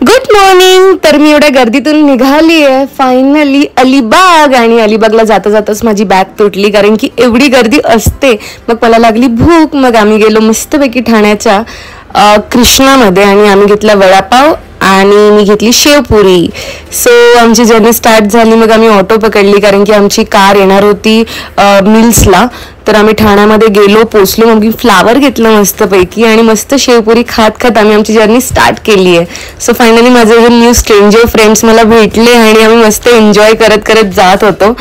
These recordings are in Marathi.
Good morning. तर मी एवढ्या गर्दीतून निघाली आहे फायनली अलिबाग. आणि अलिबागला जाता जाताच माझी बॅग तुटली कारण की एवढी गर्दी असते. मग मला लागली भूक. मग आम्ही गेलो मस्तपैकी ठाण्याच्या कृष्णामध्ये आणि आम्ही घेतला वडापाव आणि मी घेतली शेवपुरी. सो आमची जर्नी स्टार्ट झाली. मग आम्ही ऑटो पकडली कारण की आमची कार येणार होती मिल्सला. तर आम्ही ठाण्यामध्ये गेलो, पोचलो. मग मी फ्लावर घेतलं मस्तपैकी आणि मस्त शेवपुरी खात खात आम्ही आमची जर्नी स्टार्ट केली आहे. सो फायनली माझे जे न्यू स्ट्रेंजर फ्रेंड्स मला भेटले आणि आम्ही मस्त एन्जॉय करत करत जात होतो.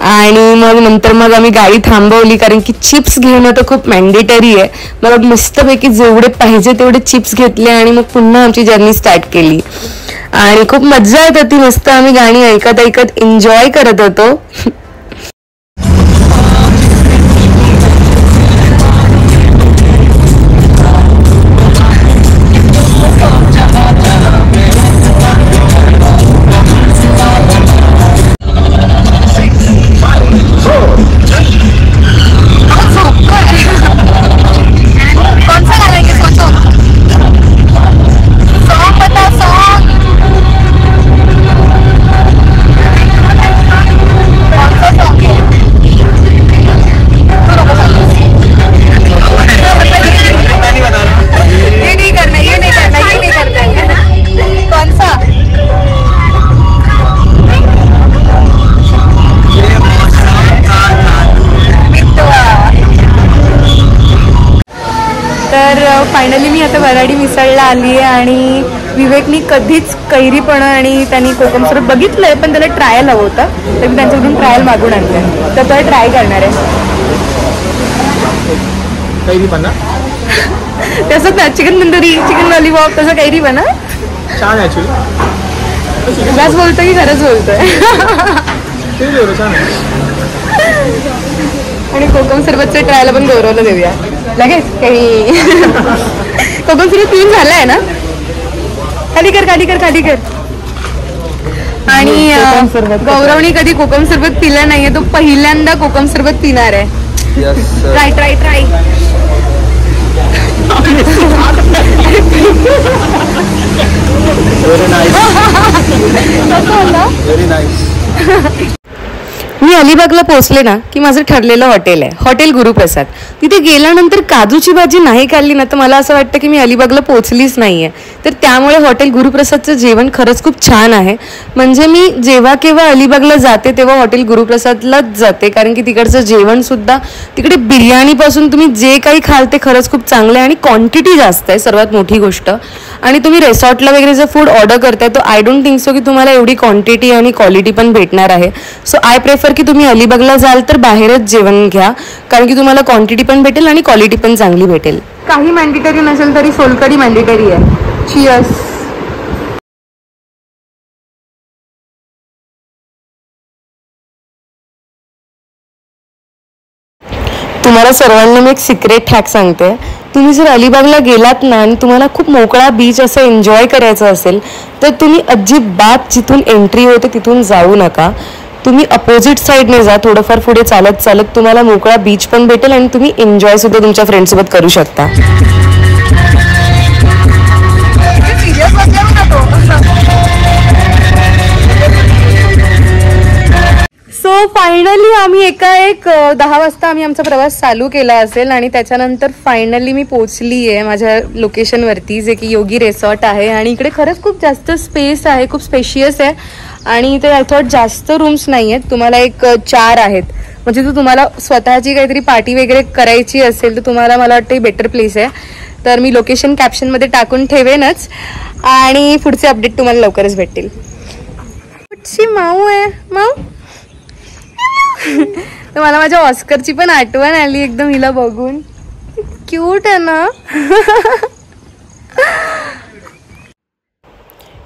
आणि मग नंतर मग आम्ही गाडी थांबवली कारण की चिप्स घेणं तर खूप मॅन्डेटरी आहे. मग मस्तपैकी जेवढे पाहिजे तेवढे चिप्स घेतले आणि मग पुन्हा आमची जर्नी स्टार्ट केली. आणि खूप मजा येत होती. मस्त आम्ही गाणी ऐकत ऐकत एन्जॉय करत होतो. फायनली मी आता वराडी मिसळला आली आहे आणि विवेकनी कधीच कैरीपणं आणि त्यांनी कोकम सरबत बघितलंय पण त्याला ट्रायल हवं होतं. तर मी त्यांच्याकडून ट्रायल मागून आणलं. तर तो ट्राय करणार आहे. तसंच ना, चिकन तंदुरी, चिकन लॉलीपॉप, तसं कैरीपणा छान आहे. बस बोलतोय की खरंच बोलतोय. आणि कोकम सरबतच्या ट्रायला पण गौरवला देऊया लगेच. काही कोकम सरबत 3 झालाय ना. खाली कर खाली कर खाली कर. आणि गौरवनी कधी कोकम सरबत पिलं नाहीये. तो पहिल्यांदा कोकम सरबत पिणार आहे. Try try try. मी अलिबागला पोहोचले ना की माझं ठरलेलं हॉटेल आहे, हॉटेल गुरुप्रसाद. तिथे गेल्यानंतर काजूची भाजी नाही खाल्ली ना तर मला असं वाटतं की मी अलिबागला पोहोचलीच नाही आहे. तर त्यामुळे हॉटेल गुरुप्रसादचं जेवण खरंच खूप छान आहे. म्हणजे मी जेव्हा केव्हा अलिबागला जाते तेव्हा हॉटेल गुरुप्रसादलाच जाते कारण की तिकडचं जेवणसुद्धा, तिकडे बिर्याणीपासून तुम्ही जे काही खाल ते खरंच खूप चांगलं आहे आणि क्वांटिटी जास्त आहे सर्वात मोठी गोष्ट. आणि तुम्ही रिसॉर्टला वगैरे जर फूड ऑर्डर करताय तर आय डोंट थिंक सो की तुम्हाला एवढी क्वांटिटी आणि क्वालिटी पण भेटणार आहे. सो आय प्रेफर की तुम्ही अलिबागला जाल तर बाहेरच जेवण घ्या कारण की तुम्हाला क्वांटिटी पण भेटेल आणि क्वालिटी पण चांगली भेटेल. काही मॅन्डेटरी नसेल तरी सोलकढी मॅन्डेटरी आहे. चिअर्स. तुम्हाला सर्वांना मी एक सिक्रेट हॅक सांगते. तुम्ही जर अलिबागला गेलात ना आणि तुम्हाला खूप मोकळा बीच असं एन्जॉय करायचं असेल तर तुम्ही अजिबात जिथून एंट्री होते तिथून जाऊ नका. तुम्ही अपोजिट साईडने जा. थोडंफार पुढे चालत चालत तुम्हाला मोकळा बीच पण भेटेल आणि तुम्ही एन्जॉय सुद्धा तुमच्या फ्रेंड्ससोबत करू शकता. सो फायनली आम्ही एक 10 वाजता आम्ही आमचा प्रवास चालू केला असेल आणि त्याच्यानंतर फायनली मी पोचली आहे माझ्या लोकेशनवरती, जे की योगी रिसॉर्ट आहे. आणि इकडे खरंच खूप जास्त स्पेस आहे, खूप स्पेशियस आहे. आणि इथे आय थॉट जास्त रूम्स नाही आहेत, तुम्हाला 4 आहेत. म्हणजे जर तुम्हाला स्वतःची काहीतरी पार्टी वगैरे करायची असेल तर तुम्हाला, मला वाटतं बेटर प्लेस आहे. तर मी लोकेशन कॅप्शनमध्ये टाकून ठेवेनच आणि पुढचे अपडेट तुम्हाला लवकरच भेटतील. कुठची माऊ आहे माऊ. तर मला माझ्या ऑस्करची पण आठवण आली एकदम हिला बघून. क्यूट आहे ना.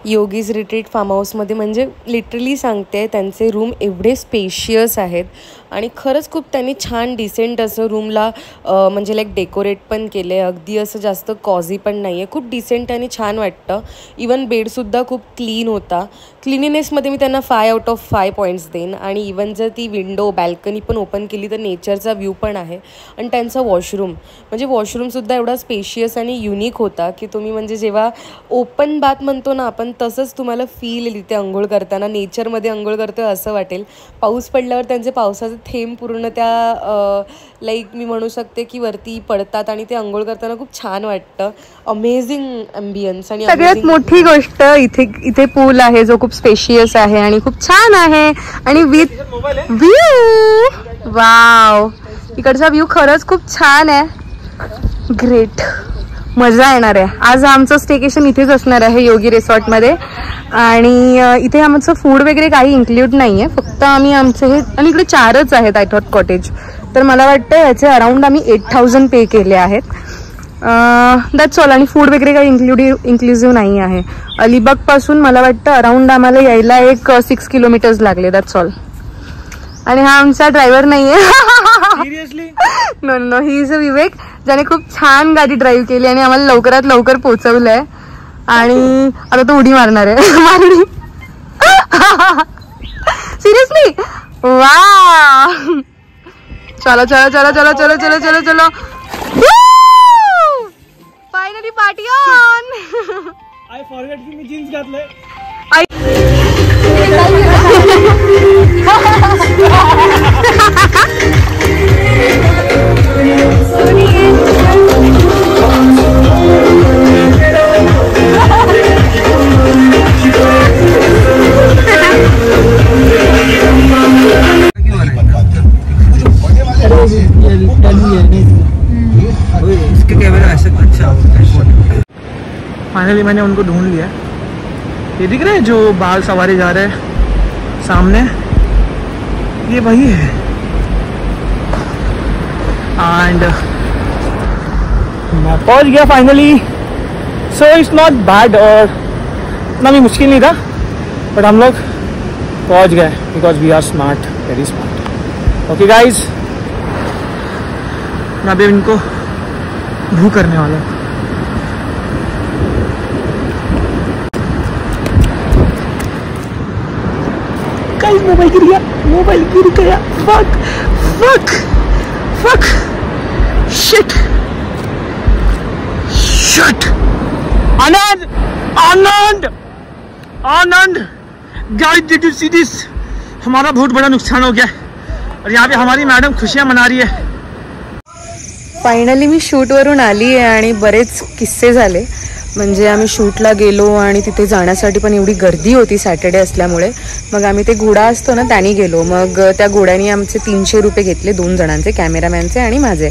योगीज रिट्रीट फार्म हाऊसमध्ये म्हणजे लिटरली सांगते त्यांचे रूम एवढे स्पेशियस आहेत आणि खरंच खूप त्यांनी छान डिसेंट असं रूमला म्हणजे लाईक डेकोरेट पण केलं आहे. अगदी असं जास्त कॉझी पण नाही आहे, खूप डिसेंट आणि छान वाटतं. इवन बेडसुद्धा खूप क्लीन होता. क्लिनिनेसमध्ये मी त्यांना 5 आउट ऑफ 5 पॉईंट्स देईन. आणि इवन जर ती विंडो बॅल्कनी पण ओपन केली तर नेचरचा व्ह्यू पण आहे. आणि त्यांचा वॉशरूम म्हणजे वॉशरूमसुद्धा एवढा स्पेशियस आणि युनिक होता की तुम्ही म्हणजे जेव्हा ओपन बाथ म्हणतो ना आपण तसंच तुम्हाला फील येईल तिथे आंघोळ करताना. नेचरमध्ये आंघोळ करतोय असं वाटेल. पाऊस पडल्यावर त्यांचे पावसाचे थेंब पूर्ण त्या लाईक मी म्हणू शकते की वरती पडतात आणि ते आंघोळ करताना खूप छान वाटतं. Amazing ambience. आणि सगळ्यात मोठी गोष्ट इथे पूल आहे जो खूप स्पेशियस आहे आणि खूप छान आहे आणि विथ व्ह्यू. वाव, इकडचा व्ह्यू खरंच खूप छान आहे. ग्रेट, मजा येणार आहे. आज आमचं स्टेकेशन इथेच असणार आहे योगी रिसॉर्टमध्ये. आणि इथे आमचं फूड वगैरे काही इन्क्लूड नाही आहे, फक्त आम्ही आमचे हे, आणि इकडे 4च आहेत आय थॉट कॉटेज. तर मला वाटतं याचे अराउंड आम्ही 8,000 पे केले आहेत. That's all. आणि फूड वगैरे काही इन्क्लुसिव्ह नाही आहे. अलिबागपासून मला वाटतं अराउंड आम्हाला यायला एक 6 किलोमीटर्स लागले. That's all. आणि हा आमचा ड्रायव्हर नाही आहे. No no, he is a Vivek, ज्याने खूप छान गाडी ड्राईव्ह केली आणि आम्हाला लवकरात लवकर पोहोचवलंय. आणि आता तो उडी मारणार आहे. मारली सिरियसली. वा, चलो चलो चलो चलो चलो चलो चलो चलो. Finally party on. I forget की मी जीन्स घातलंय. फाइनली मैंने उनको ढूंढ लिया. ये दिख रहे हैं जो बाल सवारी जा रहे हैं सामने, ये वही है. एंड मैं पहुंच गया finally. So it's not bad और इतना भी मुश्किल नहीं था, बट हम लोग पहुंच गए because we are smart, very smart. Okay guys, मैं अभी इनको भू करने वाला हूँ. गाइस मोबाइल गिर गया, मोबाइल गिर गया. Fuck fuck fuck, shit shit. Anand Anand Anand, guys did you see this? हमारा बहुत बड़ा नुकसान हो गया और यहाँ पे हमारी मैडम खुशियाँ मना रही है. फायनली मी शूटवरून आली आहे आणि बरेच किस्से झाले. म्हणजे आम्ही शूटला गेलो आणि तिथे जाण्यासाठी पण एवढी गर्दी होती सॅटर्डे असल्यामुळे. मग आम्ही ते घोडा असतो ना त्याने गेलो. मग त्या घोड्याने आमचे 300 रुपये घेतले, 2 जणांचे, कॅमेरामॅनचे आणि माझे.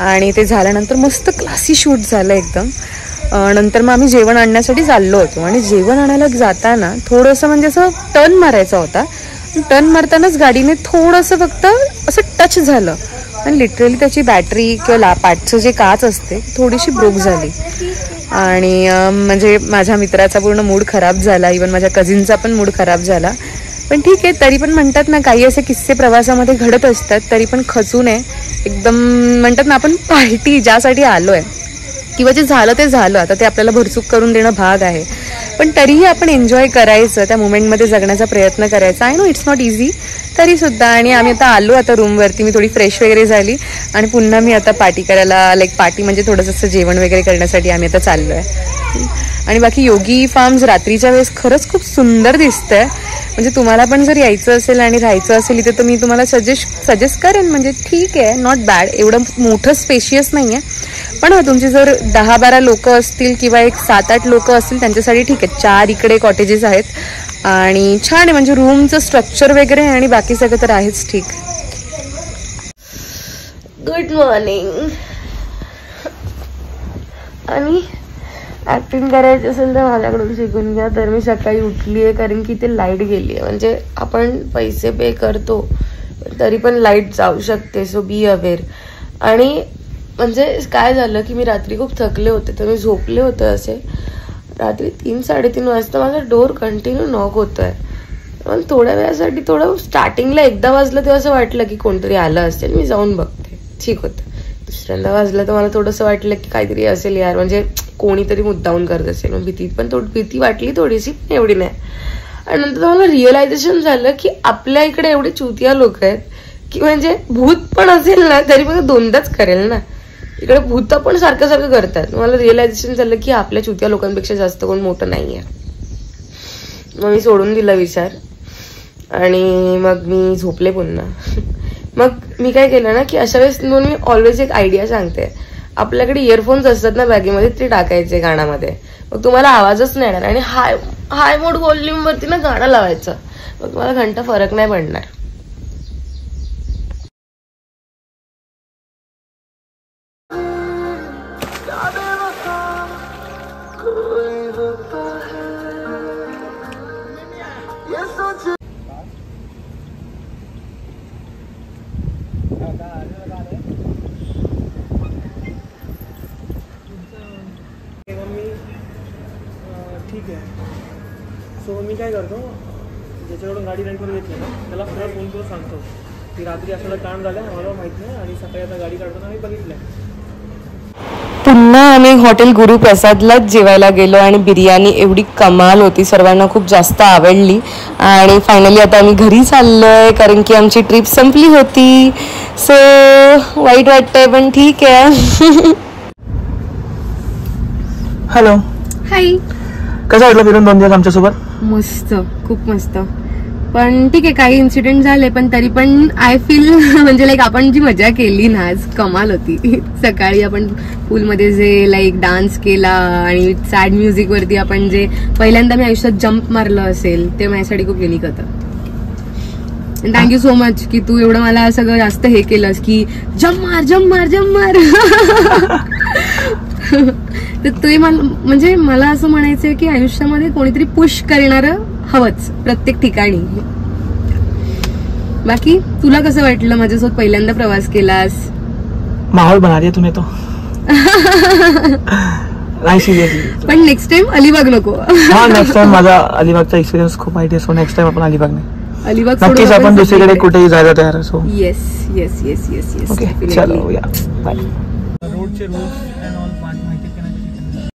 आणि ते झाल्यानंतर मस्त क्लासी शूट झालं एकदम. नंतर मग आम्ही जेवण आणण्यासाठी चाललो होतो आणि जेवण आणायला जाताना थोडंसं म्हणजे असं टर्न मारायचा होता. टर्न मारतानाच गाडीने थोडंसं फक्त असं टच झालं आणि लिटरली त्याची बॅटरी किंवा पाठचं जे काच असते थोडीशी ब्रोक झाली. आणि म्हणजे माझ्या मित्राचा पूर्ण मूड खराब झाला, इवन माझ्या कझिनचा पण मूड खराब झाला. पण ठीक आहे, तरी पण म्हणतात ना काही असे किस्से प्रवासामध्ये घडत असतात, तरी पण खचू नये. एकदम म्हणतात ना आपण पार्टी ज्यासाठी आलो आहे किंवा जे झालं ते झालं, आता ते आपल्याला भरचूक करून देणं भाग आहे, पण तरीही आपण एन्जॉय करायचं, त्या मुमेंटमध्ये जगण्याचा प्रयत्न करायचा. I know it's not easy तरीसुद्धा. आणि आम्ही आता आलो आता रूमवरती, मी थोडी फ्रेश वगैरे झाली आणि पुन्हा मी आता पार्टी करायला, लाईक पार्टी म्हणजे थोडंसं जेवण वगैरे करण्यासाठी आम्ही आता चाललो आहे. आणि बाकी योगी फार्म्स रात्रीच्या वेळेस खरंच खूप सुंदर दिसतंय. म्हणजे तुम्हाला पण जर यायचं असेल आणि राहायचं असेल इथे तर मी तुम्हाला सजेस्ट करेन. म्हणजे ठीक आहे, नॉट बॅड. एवढं मोठं स्पेशियस नाही आहे, पण तुमचे जर 10-12 लोक असतील किंवा एक 7-8 लोक असतील त्यांच्यासाठी ठीक आहे. 4 इकडे कॉटेजेस आहेत आणि छान आहे. म्हणजे रूमचं स्ट्रक्चर वगैरे आणि बाकी सगळं तर आहेच ठीक. Good morning. आणि ॲक्टिंग करायची असेल तर माझ्याकडून शिकून घ्या. तर मी सकाळी उठली आहे कारण की ते लाईट गेली आहे. म्हणजे आपण पैसे पे करतो तरी पण लाईट जाऊ शकते, सो बी अवेअर. आणि म्हणजे काय झालं की मी रात्री खूप थकले होते तर मी झोपले होते असे. रात्री 3-3:30 वाजता माझा डोर कंटिन्यू नॉक होत आहे. मला थोड्या वेळासाठी थोडं स्टार्टिंगला एकदा वाजलं तेव्हा असं वाटलं की कोणतरी आलं असेल, मी जाऊन बघते, ठीक होतं. दुसऱ्यांदा वाजलं तर मला थोडंसं वाटलं की काहीतरी असेल यार, म्हणजे कोणीतरी मुद्दामून करत असेल. मग भीती वाटली थोडीशी, पण एवढी नाही. आणि नंतर मला रिअलायझेशन झालं की आपल्या इकडे एवढे चुतिया लोक आहेत की म्हणजे भूत पण असेल ना तरी मग 2दाच करेल ना. इकडे भूत पण सारखं करतात. मला रिअलायझेशन झालं की आपल्या चुतिया लोकांपेक्षा जास्त कोण मोठं नाही आहे. मग मी सोडून दिला विचार आणि मग मी झोपले पुन्हा. मग मी काय केलं ना की अशा वेळेस मी ऑलवेज एक आयडिया सांगते. आपल्याकडे इयरफोन्स असतात ना बॅगेमध्ये, ते टाकायचे गाण्यामध्ये, मग तुम्हाला आवाजच नाही येणार आणि हाय मोड व्हॉल्यूम वरती ना गाणं लावायचं, मग तुम्हाला घंटा फरक नाही पडणार. ठीक आहे. सो मी काय करतो, ज्याच्याकडून गाडी रेंटवर घेतली ना त्याला पुन्हा फोन करून सांगतो की रात्री असं काम झालं मला माहित नाही आणि सकाळी आता गाडी काढताना आम्ही बघितलंय. पुन्हा आम्ही हॉटेल गुरुप्रसादलाच जेवायला गेलो आणि बिर्याणी एवढी कमाल होती, सर्वांना खूप जास्त आवडली. आणि फायनली आता आम्ही घरी चाललोय कारण की आमची ट्रिप संपली होती. सो वाईट वाटतंय पण ठीक आहे. हॅलो, हाय. कसं वाटलं फिरून 2 दिवस आमच्यासोबत? मस्त, खूप मस्त. पण ठीक आहे, काही इन्सिडेंट झाले पण तरी पण आय फील म्हणजे लाईक आपण जी मजा केली ना आज कमाल होती. सकाळी आपण पूलमध्ये जे लाईक डान्स केला आणि सॅड म्युझिक वरती आपण जे पहिल्यांदा मी आयुष्यात जम्प मारलं असेल ते माझ्यासाठी खूप युनिक होतं. थँक्यू सो मच की तू एवढं मला सगळं जास्त हे केलंस की जम्प मार जम्प मार जम्प मार. तर ते म्हणजे मला असं म्हणायचंय की आयुष्यामध्ये कोणीतरी पुश करणारं हवंच प्रत्येक ठिकाणी. बाकी तुला कसं वाटलं माझ्यासोबत पहिल्यांदा प्रवास केलास? माहोल बना दिया तुम्ही तो. नाही सिरियसली. पण नेक्स्ट टाइम अलिबाग नको. हा, नेक्स्ट टाइम माझा अलिबागचा एक्सपिरियन्स खूप माहिती आहे. सो नेक्स्ट टाइम आपण अलिबागने अलिबाग नक्कीच आपण दुसरीकडे कुठेही जायला तयार असो. Yes yes yes yes yes. Okay, चलो या बाय. रोडचे रूल्स अँड ऑल